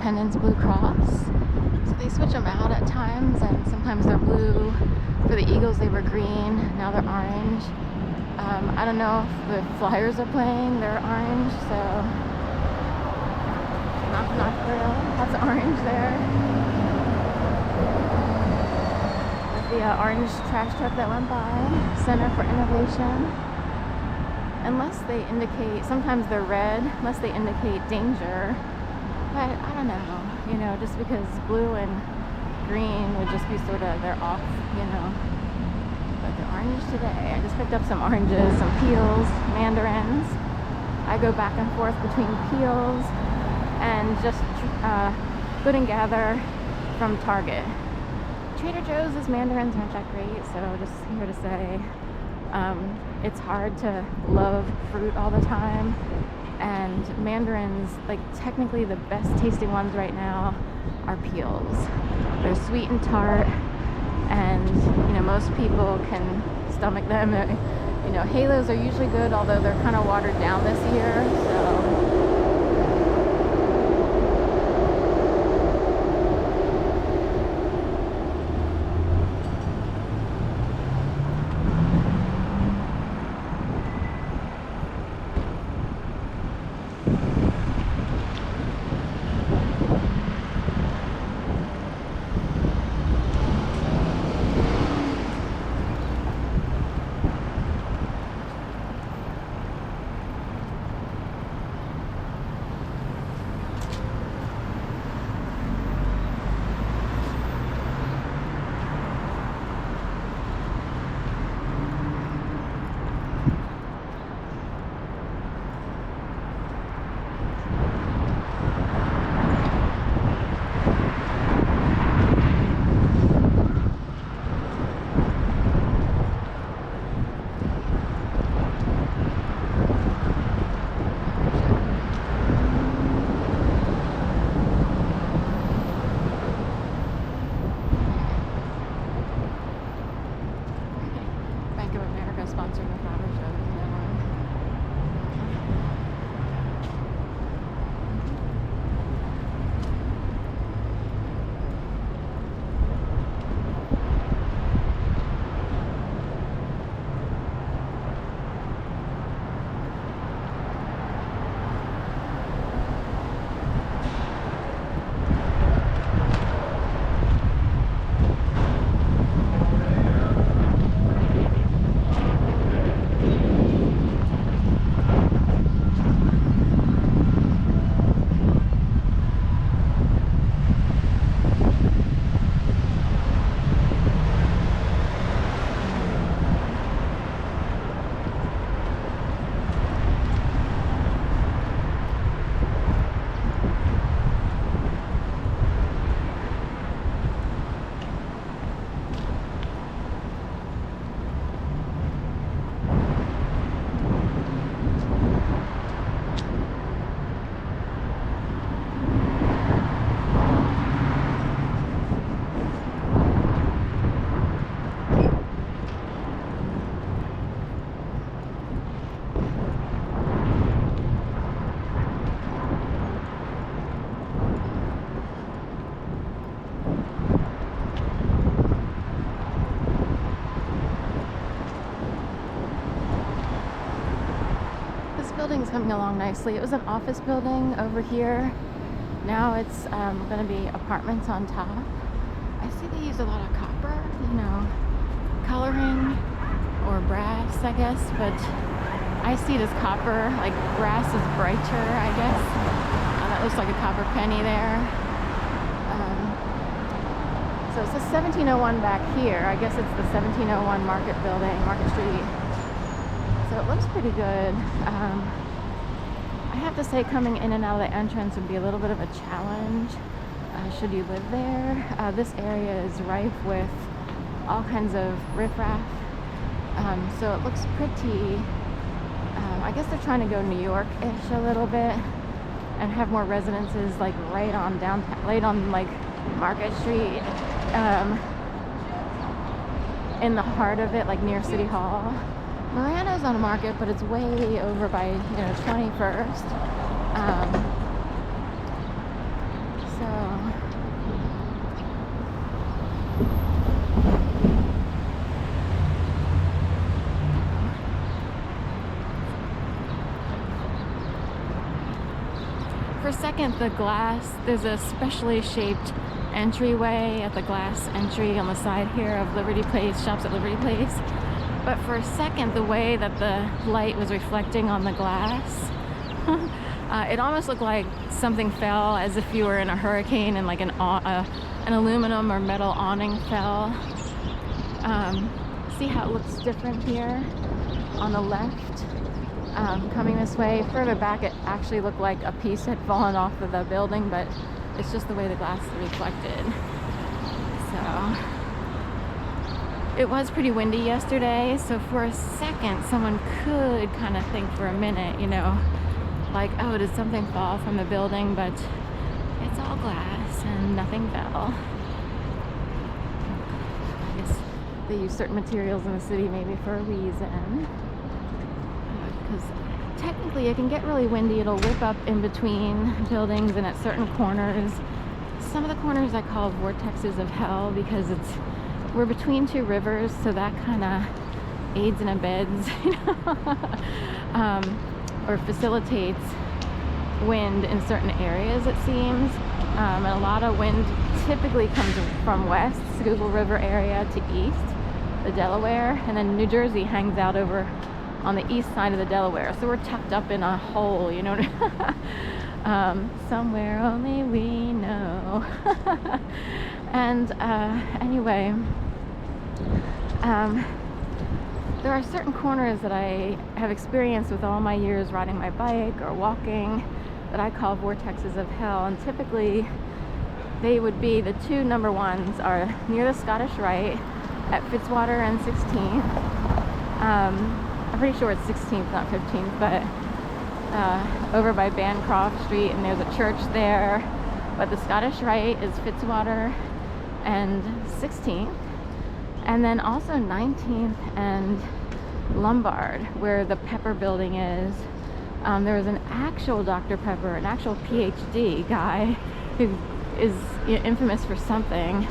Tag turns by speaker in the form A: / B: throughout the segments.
A: Independence Blue Cross. So they switch them out at times, and sometimes they're blue. For the Eagles, they were green. Now they're orange. I don't know if the Flyers are playing. They're orange, so not Grill. That's orange there. With the orange trash truck that went by. Center for Innovation. Unless they indicate, sometimes they're red, unless they indicate danger. But I don't know, just because blue and green would just be sort of, they're off, But they're orange today. I just picked up some oranges, some peels, mandarins. I go back and forth between peels and just Good and Gather from Target. Trader Joe's mandarins aren't that great, so just here to say it's hard to love fruit all the time, and mandarins, like technically the best tasting ones right now are peels. They're sweet and tart, and most people can stomach them. Halos are usually good, although they're kind of watered down this year, so sponsoring the flower show. Building's coming along nicely. It was an office building over here. Now it's going to be apartments on top. I see they use a lot of copper, coloring or brass, I guess, but I see it as copper. Like brass is brighter, I guess. That looks like a copper penny there. So it says 1701 back here. I guess it's the 1701 Market Building, Market Street. So it looks pretty good. I have to say, coming in and out of the entrance would be a little bit of a challenge should you live there. This area is rife with all kinds of riffraff. So it looks pretty. I guess they're trying to go New York-ish a little bit and have more residences like right on downtown, right on like Market Street, in the heart of it, like near City Hall. Marana's on a market, but it's way over by 21st. So For a second, the glass, there's a specially shaped entryway at the glass entry on the side here of Liberty Place, Shops at Liberty Place. But for a second, the way that the light was reflecting on the glass, it almost looked like something fell, as if you were in a hurricane and like an aluminum or metal awning fell. See how it looks different here on the left? Coming this way, further back, it actually looked like a piece had fallen off of the building, but it's just the way the glass is reflected. So it was pretty windy yesterday, so for a second someone could kind of think for a minute, you know, like, oh, did something fall from the building? But it's all glass and nothing fell. I guess they use certain materials in the city maybe for a reason. Because technically it can get really windy. It'll whip up in between buildings and at certain corners. Some of the corners I call vortexes of hell because we're between two rivers, so that kind of aids and abets, you know, or facilitates wind in certain areas, it seems. And a lot of wind typically comes from west, Schuylkill River area, to east, the Delaware, and then New Jersey hangs out over on the east side of the Delaware, so we're tucked up in a hole, you know, somewhere only we know. And anyway, there are certain corners that I have experienced with all my years riding my bike or walking that I call vortexes of hell, and typically they would be, the two number ones are near the Scottish Rite at Fitzwater and 16th. I'm pretty sure it's 16th, not 15th, but over by Bancroft Street, and there's a church there. But the Scottish Rite is Fitzwater and 16th, and then also 19th and Lombard, where the Pepper building is. There was an actual Dr. Pepper, an actual PhD guy who is infamous for something.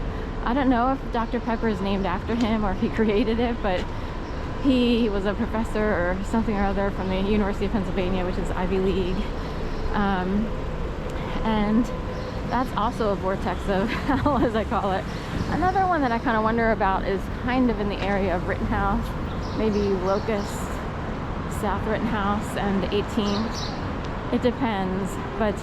A: I don't know if Dr. Pepper is named after him or if he created it, but he was a professor or something or other from the University of Pennsylvania, which is Ivy League. And that's also a vortex of hell, as I call it. Another one that I kind of wonder about is kind of in the area of Rittenhouse, maybe Locust, South Rittenhouse, and 18th. It depends, but